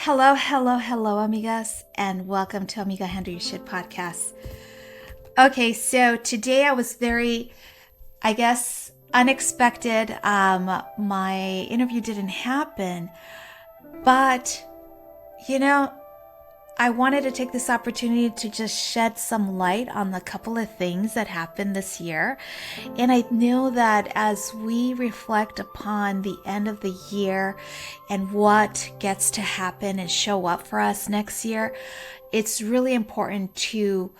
Hello, hello, hello, amigas, and welcome to Amiga Handle Your Shit podcast. Okay, so today I was very, unexpected. My interview didn't happen, but you know, I wanted to take this opportunity to just shed some light on a couple of things that happened this year. And I know that as we reflect upon the end of the year and what gets to happen and show up for us next year, it's really important to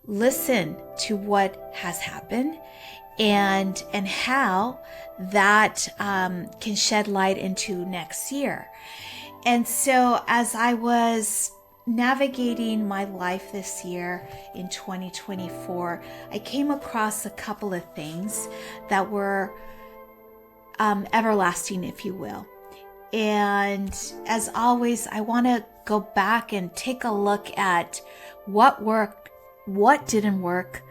listen to what has happened and how that can shed light into next year. And so as I was navigating my life this year in 2024, I came across a couple of things that were everlasting, if you will. And as always, I want to go back and take a look at what worked, what didn't work,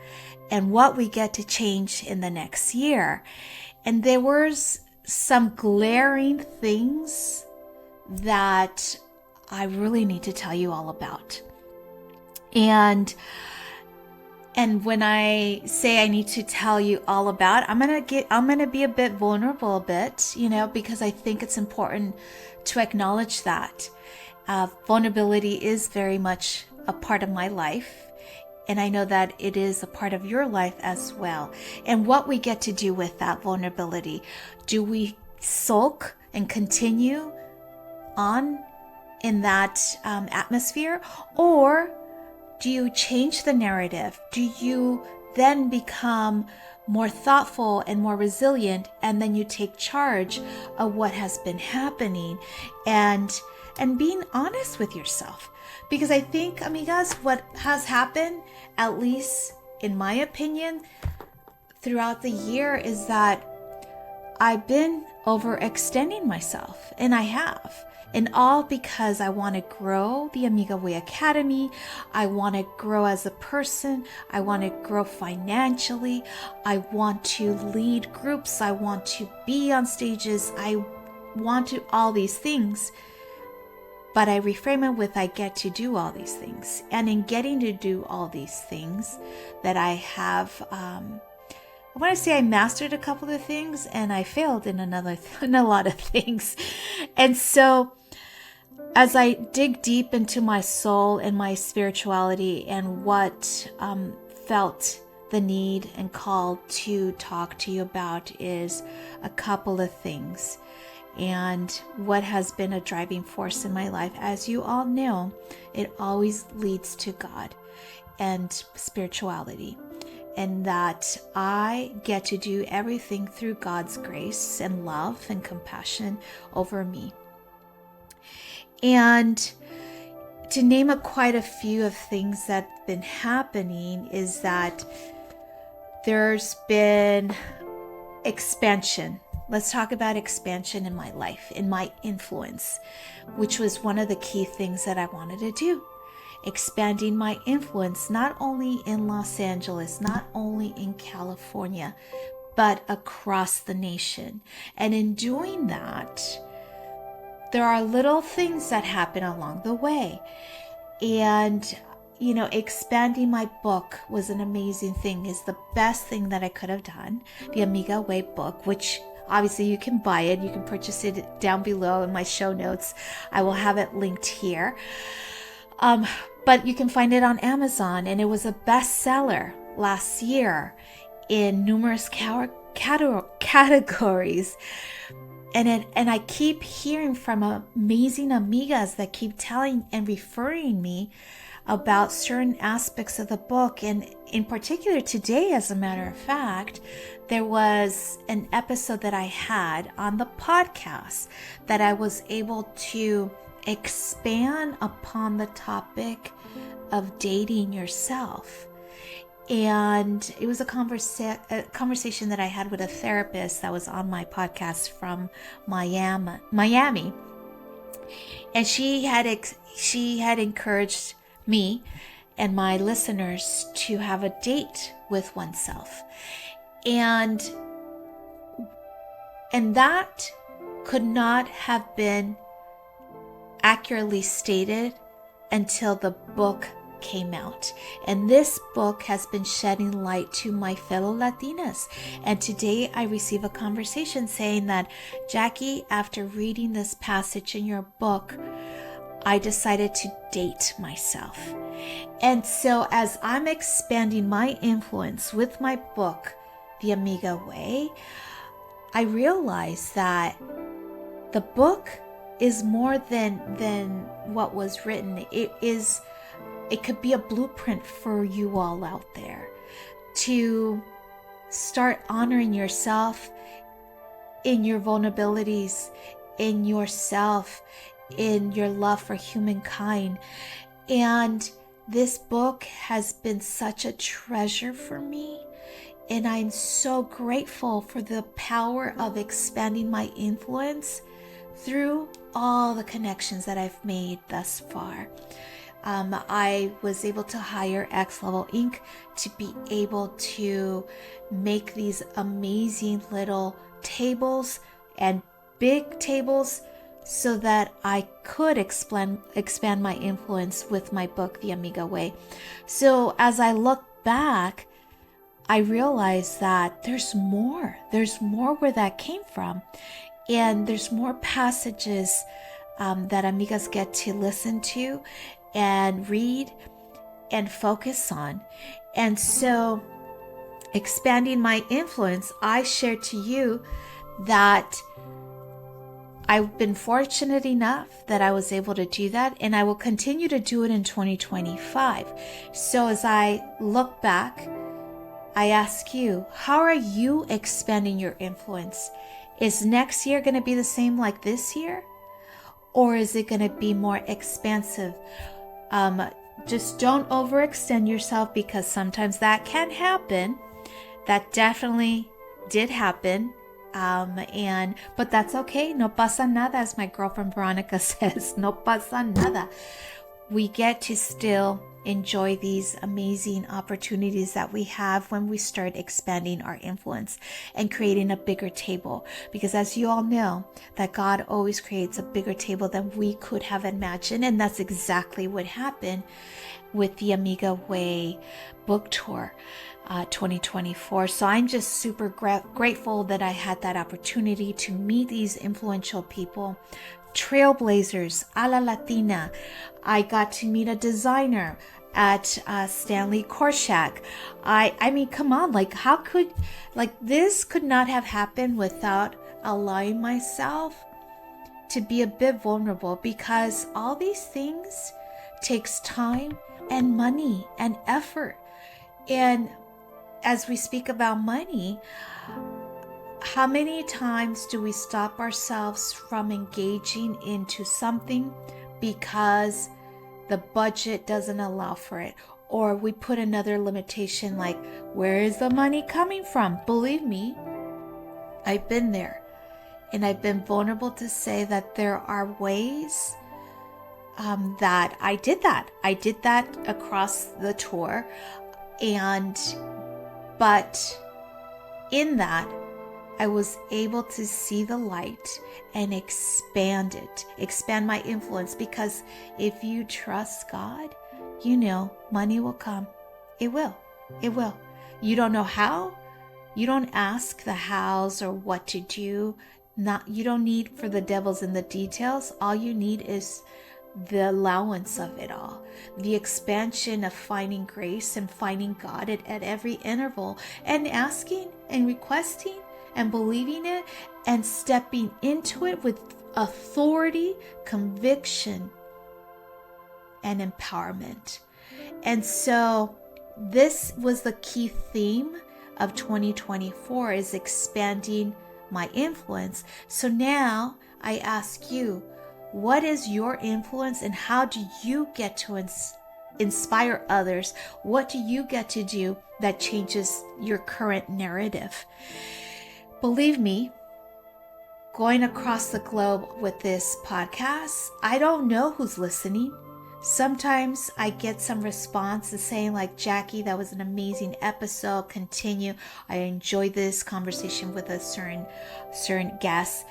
and what we get to change in the next year. And there was some glaring things that I really need to tell you all about. And when I say I need to tell you all about, I'm going to be a bit vulnerable because I think it's important to acknowledge that. Vulnerability is very much a part of my life. And I know that it is a part of your life as well. And what we get to do with that vulnerability. Do we sulk and continue on in that atmosphere, or do you change the narrative? Do you then become more thoughtful and more resilient, and then you take charge of what has been happening and being honest with yourself? Because I think, amigas, what has happened, at least in my opinion, throughout the year is that I've been overextending myself, and I have. And all because I want to grow the Amiga Way Academy. I want to grow as a person. I want to grow financially. I want to lead groups. I want to be on stages. I want to all these things. But I reframe it with I get to do all these things. And in getting to do all these things that I have, I want to say I mastered a couple of things and I failed in a lot of things. And so as I dig deep into my soul and my spirituality and what felt the need and call to talk to you about is a couple of things. And what has been a driving force in my life, as you all know, it always leads to God and spirituality. And that I get to do everything through God's grace and love and compassion over me. And to name quite a few of things that have been happening is that there's been expansion. Let's talk about expansion in my life, in my influence, which was one of the key things that I wanted to do. Expanding my influence, not only in Los Angeles, not only in California, but across the nation. And in doing that, there are little things that happen along the way. And, expanding my book was an amazing thing. It's the best thing that I could have done. The Amiga Way book, which obviously you can buy it. You can purchase it down below in my show notes. I will have it linked here. But you can find it on Amazon, and it was a bestseller last year in numerous categories. And I keep hearing from amazing amigas that keep telling and referring me about certain aspects of the book. And in particular today, as a matter of fact, there was an episode that I had on the podcast that I was able to expand upon the topic of dating yourself. And it was a conversation that I had with a therapist that was on my podcast from Miami. And she had encouraged me and my listeners to have a date with oneself. And that could not have been accurately stated until the book came out. And this book has been shedding light to my fellow Latinas. And today I receive a conversation saying that, Jackie, after reading this passage in your book, I decided to date myself. And so as I'm expanding my influence with my book, The Amiga Way, I realized that the book is more than what was written. It could be a blueprint for you all out there to start honoring yourself in your vulnerabilities, in yourself, in your love for humankind. And this book has been such a treasure for me. And I'm so grateful for the power of expanding my influence through all the connections that I've made thus far. I was able to hire X Level Inc. to be able to make these amazing little tables and big tables so that I could expand my influence with my book, The Amiga Way. So as I look back, I realized that there's more where that came from. And there's more passages that amigas get to listen to and read and focus on. And so, expanding my influence, I share to you that I've been fortunate enough that I was able to do that, and I will continue to do it in 2025. So as I look back, I ask you, how are you expanding your influence? Is next year going to be the same like this year? Or is it going to be more expansive? Just don't overextend yourself, because sometimes that can happen. That definitely did happen. But that's okay. No pasa nada, as my girlfriend Veronica says. No pasa nada. We get to still enjoy these amazing opportunities that we have when we start expanding our influence and creating a bigger table. Because as you all know, that God always creates a bigger table than we could have imagined. And that's exactly what happened with the Amiga Way book tour 2024. So I'm just super grateful that I had that opportunity to meet these influential people, trailblazers a la Latina. I got to meet a designer at Stanley Korshak. I mean, come on, this could not have happened without allowing myself to be a bit vulnerable, because all these things takes time and money and effort. And as we speak about money, how many times do we stop ourselves from engaging into something because the budget doesn't allow for it? Or we put another limitation like, where is the money coming from? Believe me, I've been there. And I've been vulnerable to say that there are ways that I did that. I did that across the tour. But in that, I was able to see the light and expand my influence, because if you trust God, you know money will come. It will. You don't know how. You don't ask the hows or what to do. You don't need for the devil's in the details. All you need is the allowance of it all, the expansion of finding grace and finding God at every interval, and asking and requesting and believing it and stepping into it with authority, conviction, and empowerment. And so this was the key theme of 2024, is expanding my influence. So now I ask you, what is your influence, and how do you get to inspire others? What do you get to do that changes your current narrative? Believe me, going across the globe with this podcast, I don't know who's listening. Sometimes I get some responses saying like, Jackie, that was an amazing episode. Continue. I enjoyed this conversation with a certain guest.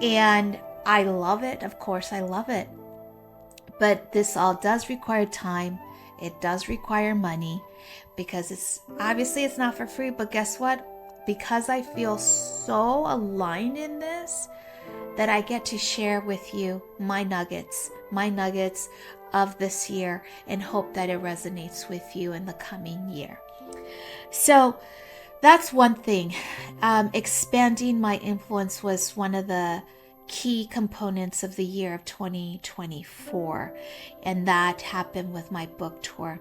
And I love it. Of course, I love it. But this all does require time. It does require money, because it's not for free. But guess what? Because I feel so aligned in this, that I get to share with you my nuggets of this year, and hope that it resonates with you in the coming year. So that's one thing. Expanding my influence was one of the key components of the year of 2024, and that happened with my book tour.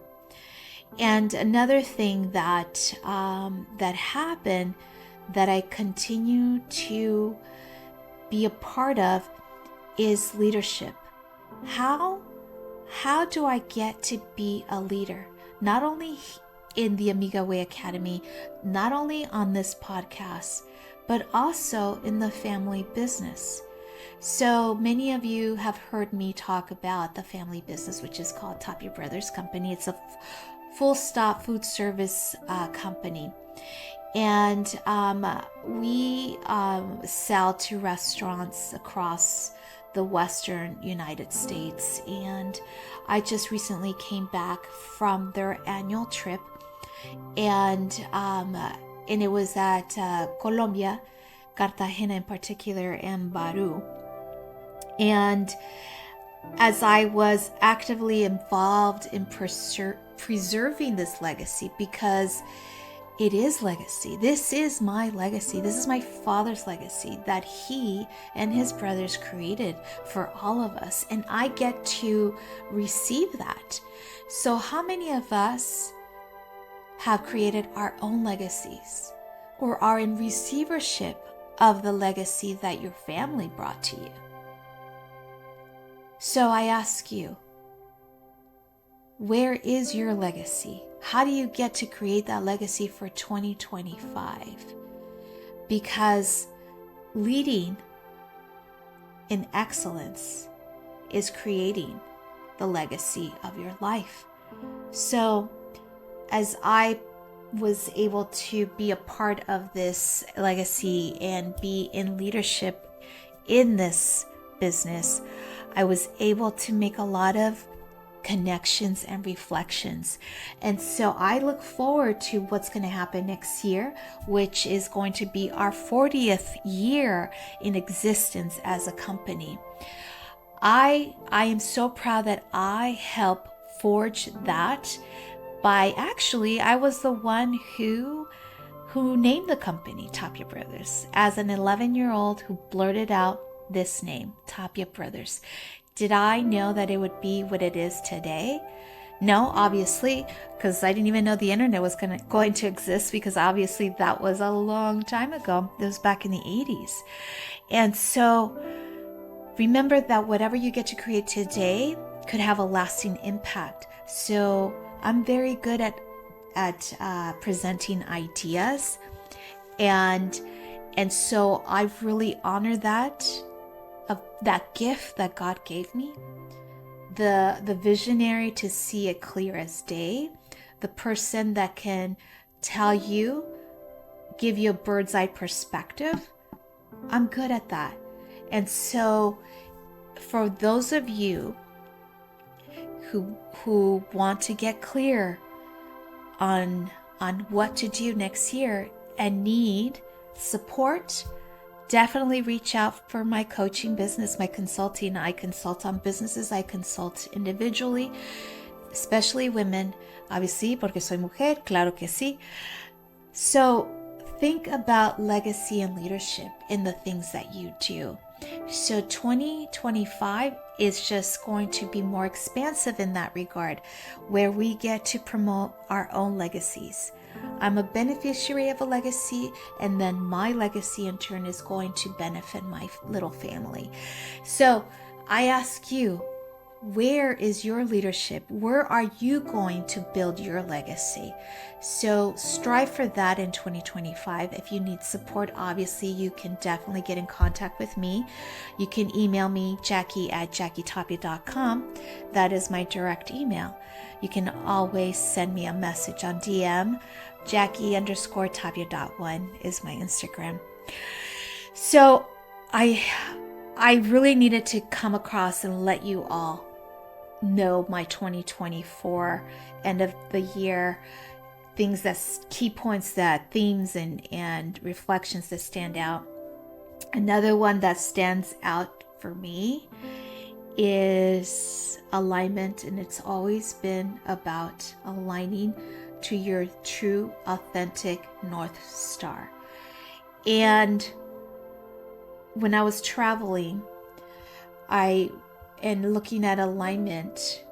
And another thing that happened, that I continue to be a part of, is leadership. How do I get to be a leader? Not only in the Amiga Way Academy, not only on this podcast, but also in the family business. So many of you have heard me talk about the family business, which is called Tapia Brothers Company. It's a full stop food service company. And we sell to restaurants across the Western United States. And I just recently came back from their annual trip, and it was at Colombia, Cartagena in particular, and Baru. And as I was actively involved in preserving this legacy, because it is legacy. This is my legacy. This is my father's legacy that he and his brothers created for all of us. And I get to receive that. So how many of us have created our own legacies, or are in receivership of the legacy that your family brought to you? So I ask you, where is your legacy? How do you get to create that legacy for 2025? Because leading in excellence is creating the legacy of your life. So as I was able to be a part of this legacy and be in leadership in this business, I was able to make a lot of connections and reflections. And so I look forward to what's going to happen next year, which is going to be our 40th year in existence as a company. I am so proud that I helped forge that by I was the one who named the company Tapia Brothers, as an 11-year-old who blurted out this name, Tapia Brothers. Did I know that it would be what it is today? No, obviously, because I didn't even know the internet was going to exist, because obviously that was a long time ago. It was back in the 80s. And so remember that whatever you get to create today could have a lasting impact. So I'm very good at presenting ideas. And so I've really honored that gift that God gave me, the visionary to see it clear as day, the person that can give you a bird's eye perspective. I'm good at that. And so for those of you who want to get clear on what to do next year and need support, definitely reach out for my coaching business, my consulting. I consult on businesses. I consult individually, especially women, obviously, porque soy mujer, claro que sí. So think about legacy and leadership in the things that you do. So 2025 is just going to be more expansive in that regard, where we get to promote our own legacies. I'm a beneficiary of a legacy, and then my legacy in turn is going to benefit my little family. So I ask you, where is your leadership? Where are you going to build your legacy? So strive for that in 2025. If you need support, obviously you can definitely get in contact with me. You can email me, Jackie@jackietapia.com. That is my direct email. You can always send me a message on DM. Jackie_Tapia.1 is my Instagram. So I really needed to come across and let you all know my 2024 end of the year things, that's key points, that themes and reflections that stand out. Another one that stands out for me is alignment, and it's always been about aligning to your true, authentic North Star. And when I was traveling, and looking at alignment,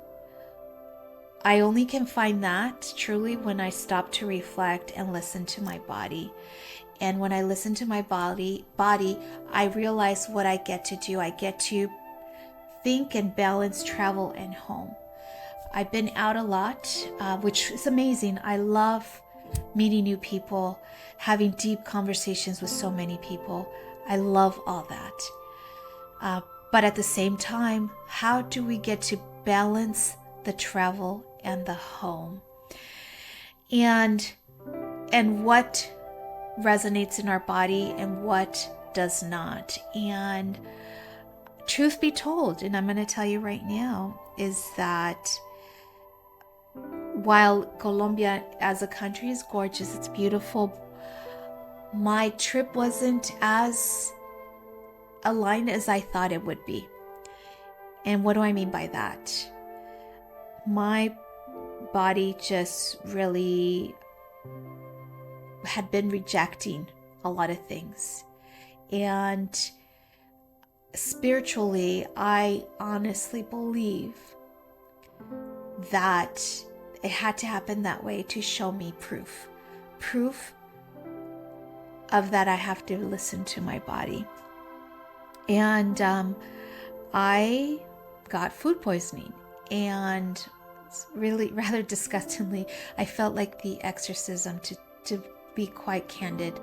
I only can find that truly when I stop to reflect and listen to my body. And when I listen to my body, I realize what I get to do. I get to think and balance travel and home. I've been out a lot, which is amazing. I love meeting new people, having deep conversations with so many people. I love all that. But at the same time, how do we get to balance the travel and the home? And what resonates in our body and what does not? And truth be told, and I'm going to tell you right now, is that while Colombia as a country is gorgeous, it's beautiful, my trip wasn't as aligned as I thought it would be. And what do I mean by that? My body just really had been rejecting a lot of things. And spiritually, I honestly believe that it had to happen that way to show me proof of that I have to listen to my body. And I got food poisoning, and really, rather disgustingly, I felt like the exorcism, to be quite candid.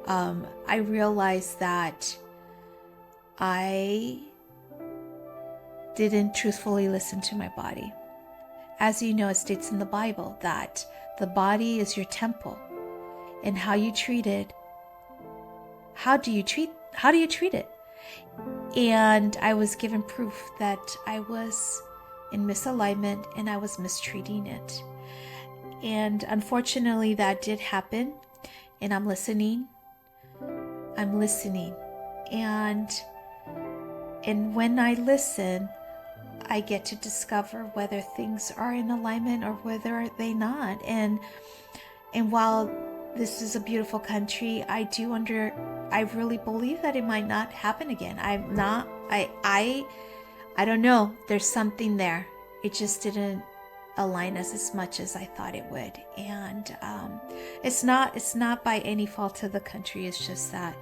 I realized that I didn't truthfully listen to my body. As you know, it states in the Bible that the body is your temple, and how you treat it, how do you treat it? And I was given proof that I was in misalignment and I was mistreating it. And unfortunately, that did happen. And I'm listening. And when I listen, I get to discover whether things are in alignment or whether they not. And while this is a beautiful country, I really believe that it might not happen again. I don't know. There's something there. It just didn't align us as much as I thought it would. And it's not by any fault of the country. It's just that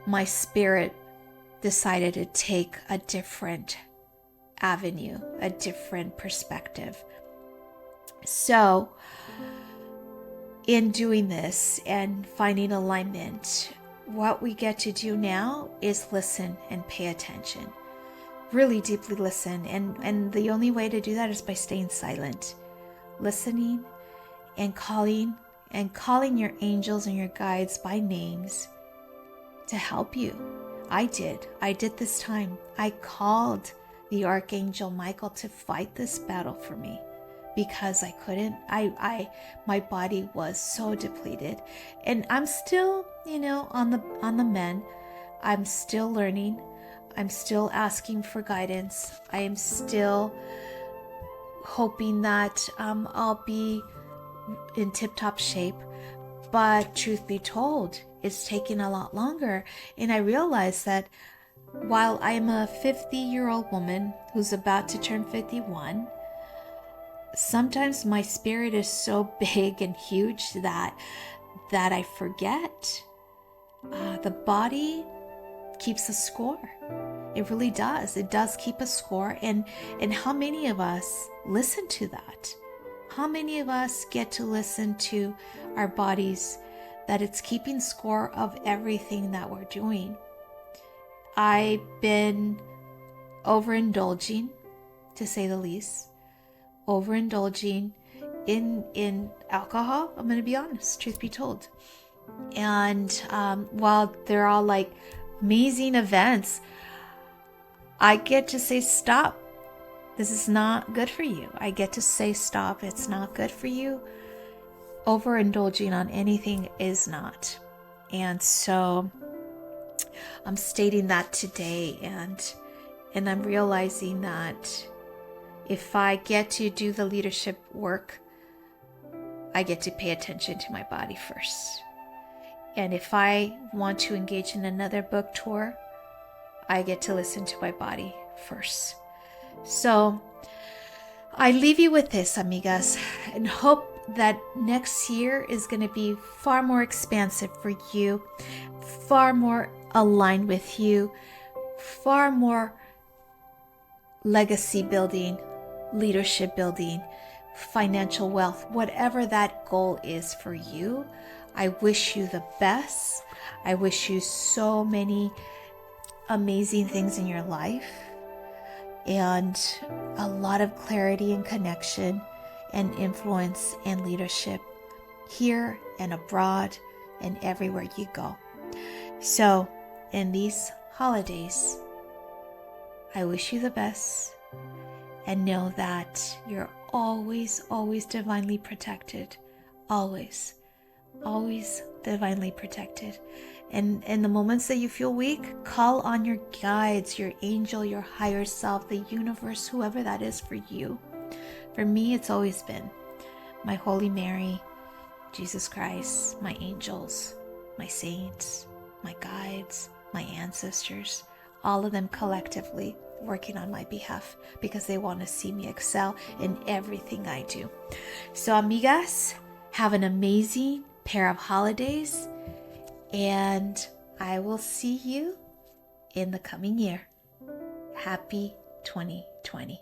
my spirit decided to take a different avenue, a different perspective. So in doing this and finding alignment, what we get to do now is listen and pay attention. Really deeply listen. And the only way to do that is by staying silent, listening and calling your angels and your guides by names to help you. I did this time. I called the Archangel Michael to fight this battle for me, because I couldn't. My body was so depleted, and I'm still, on the mend. I'm still learning. I'm still asking for guidance. I am still hoping that I'll be in tip-top shape. But truth be told, it's taking a lot longer. And I realized that while I'm a 50-year-old woman who's about to turn 51, sometimes my spirit is so big and huge that I forget. The body keeps a score. It really does. It does keep a score. And how many of us listen to that? How many of us get to listen to our bodies, that it's keeping score of everything that we're doing? I've been overindulging, to say the least. Overindulging in alcohol. I'm going to be honest, truth be told. And while they're all like amazing events, I get to say stop. This is not good for you. I get to say stop. It's not good for you. Overindulging on anything is not. And so I'm stating that today, and I'm realizing that if I get to do the leadership work, I get to pay attention to my body first. And if I want to engage in another book tour, I get to listen to my body first. So I leave you with this, amigas, and hope that next year is going to be far more expansive for you, far more aligned with you, far more legacy building, leadership building, financial wealth, whatever that goal is for you. I wish you the best. I wish you so many amazing things in your life and a lot of clarity and connection and influence and leadership here and abroad and everywhere you go. So in these holidays, I wish you the best, and know that you're always, always divinely protected. Always, always divinely protected. And in the moments that you feel weak, call on your guides, your angel, your higher self, the universe, whoever that is for you. For me, it's always been my Holy Mary, Jesus Christ, my angels, my saints, my guides, my ancestors, all of them collectively working on my behalf because they want to see me excel in everything I do. So, amigas, have an amazing pair of holidays, and I will see you in the coming year. Happy 2020.